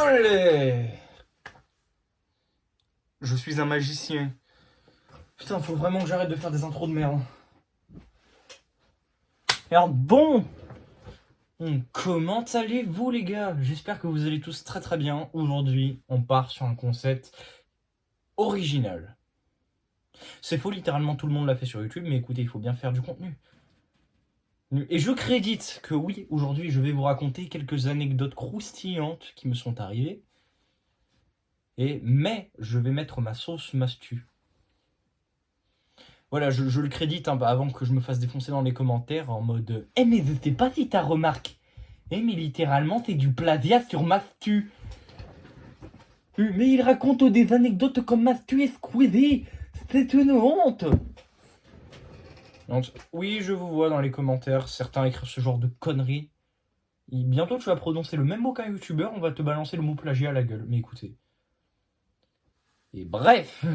Allez. Je suis un magicien. Putain, faut vraiment que j'arrête de faire des intros de merde. Alors bon, comment allez-vous les gars? J'espère que vous allez tous très très bien. Aujourd'hui, on part sur un concept original. C'est faux, littéralement tout le monde l'a fait sur YouTube, mais écoutez, il faut bien faire du contenu. Et je crédite que oui, aujourd'hui, je vais vous raconter quelques anecdotes croustillantes qui me sont arrivées. Mais je vais mettre ma sauce mastu. Voilà, je le crédite avant que je me fasse défoncer dans les commentaires en mode « Eh mais je sais pas si t'as remarqué. Eh mais littéralement c'est du plagiat sur Mastu. Mais il raconte des anecdotes comme Mastu et Squeezie. C'est une honte. » Donc, oui, je vous vois dans les commentaires, certains écrivent ce genre de conneries. Et bientôt tu vas prononcer le même mot qu'un youtubeur, on va te balancer le mot plagiat à la gueule. Mais écoutez. Et bref.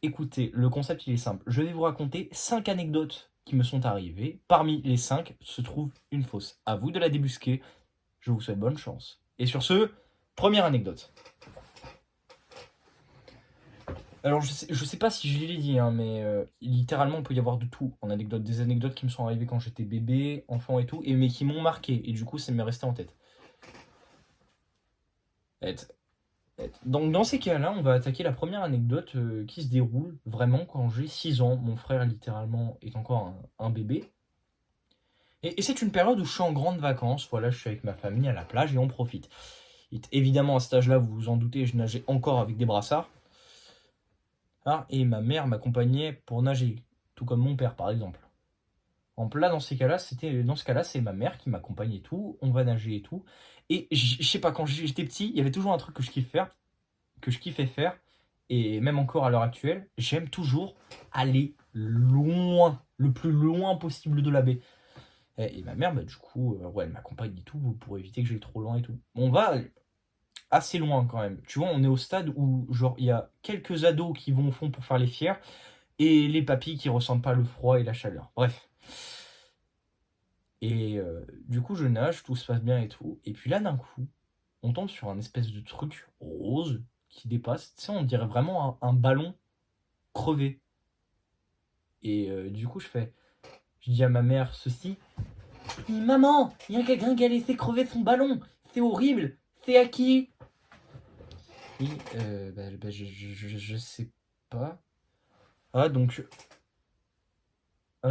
Écoutez, le concept il est simple. Je vais vous raconter 5 anecdotes qui me sont arrivées. Parmi les 5 se trouve une fausse. À vous de la débusquer. Je vous souhaite bonne chance. Et sur ce, première anecdote. Alors je sais pas si je l'ai dit, mais littéralement on peut y avoir de tout en anecdote. Des anecdotes qui me sont arrivées quand j'étais bébé, enfant et tout, mais qui m'ont marqué. Et du coup ça m'est resté en tête. Donc dans ces cas-là, on va attaquer la première anecdote qui se déroule vraiment quand j'ai 6 ans. Mon frère littéralement est encore un bébé. Et c'est une période où je suis en grande vacances. Voilà, je suis avec ma famille à la plage et on profite. Évidemment, à cet âge-là, vous vous en doutez, je nageais encore avec des brassards. Et ma mère m'accompagnait pour nager, tout comme mon père par exemple. Dans ce cas-là, c'est ma mère qui m'accompagne et tout. On va nager et tout. Et je sais pas, quand j'étais petit, il y avait toujours un truc que je kiffais faire, et même encore à l'heure actuelle, j'aime toujours aller loin, le plus loin possible de la baie. Et ma mère, du coup, elle m'accompagne et tout, pour éviter que j'aille trop loin et tout. On va assez loin quand même. Tu vois, on est au stade où, genre, il y a quelques ados qui vont au fond pour faire les fiers, et les papis qui ressentent pas le froid et la chaleur. Bref. Et du coup, je nage, tout se passe bien et tout. Et puis là, d'un coup, on tombe sur un espèce de truc rose qui dépasse. Tu sais, on dirait vraiment un ballon crevé. Et du coup, je dis à ma mère ceci. Maman, il y a quelqu'un qui a laissé crever son ballon. C'est horrible. C'est à qui? Et je sais pas.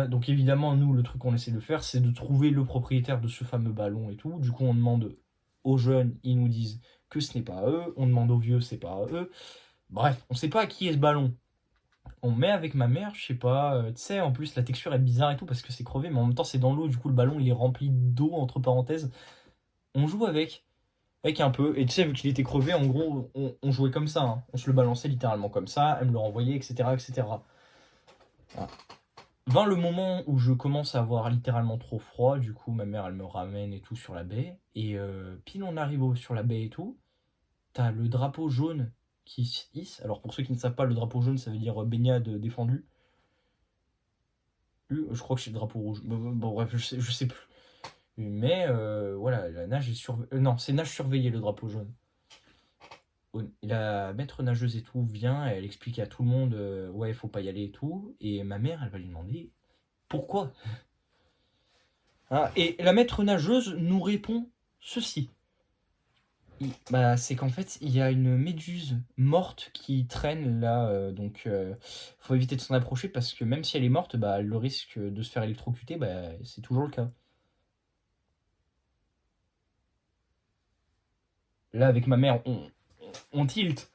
Donc évidemment, nous, le truc qu'on essaie de faire, c'est de trouver le propriétaire de ce fameux ballon et tout. Du coup, on demande aux jeunes, ils nous disent que ce n'est pas à eux. On demande aux vieux, c'est pas à eux. Bref, on sait pas à qui est ce ballon. On met avec ma mère, je sais pas, tu sais, en plus la texture est bizarre et tout parce que c'est crevé, mais en même temps c'est dans l'eau, du coup le ballon il est rempli d'eau, entre parenthèses. On joue avec un peu, et tu sais, vu qu'il était crevé, en gros, on jouait comme ça, on se le balançait littéralement comme ça, elle me le renvoyait, etc. etc. Voilà. Vint le moment où je commence à avoir littéralement trop froid, du coup ma mère elle me ramène et tout sur la baie, et pile on arrive sur la baie et tout, t'as le drapeau jaune qui se hisse. Alors pour ceux qui ne savent pas, le drapeau jaune ça veut dire baignade défendue. Je crois que c'est le drapeau rouge. Bon, bref, je sais plus. Mais voilà, la nage est surveillée. Non, c'est nage surveillée le drapeau jaune. La maître nageuse et tout vient, elle explique à tout le monde ouais, il faut pas y aller et tout. Et ma mère, elle va lui demander pourquoi. Et la maître nageuse nous répond ceci. C'est qu'en fait, il y a une méduse morte qui traîne là, donc faut éviter de s'en approcher parce que même si elle est morte, le risque de se faire électrocuter, c'est toujours le cas. Là, avec ma mère, on tilt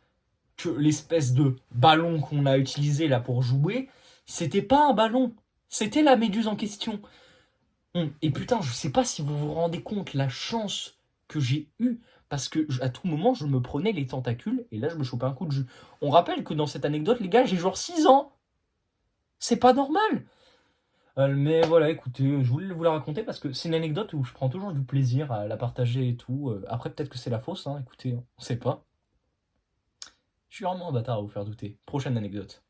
que l'espèce de ballon qu'on a utilisé là pour jouer, c'était pas un ballon, c'était la méduse en question. Et putain, je sais pas si vous vous rendez compte la chance que j'ai eue, parce que à tout moment, je me prenais les tentacules, et là, je me chopais un coup de jus. On rappelle que dans cette anecdote, les gars, j'ai genre 6 ans. C'est pas normal. Mais voilà, écoutez, je voulais vous la raconter parce que c'est une anecdote où je prends toujours du plaisir à la partager et tout. Après, peut-être que c'est la fausse, écoutez, on sait pas. Je suis vraiment un bâtard à vous faire douter. Prochaine anecdote.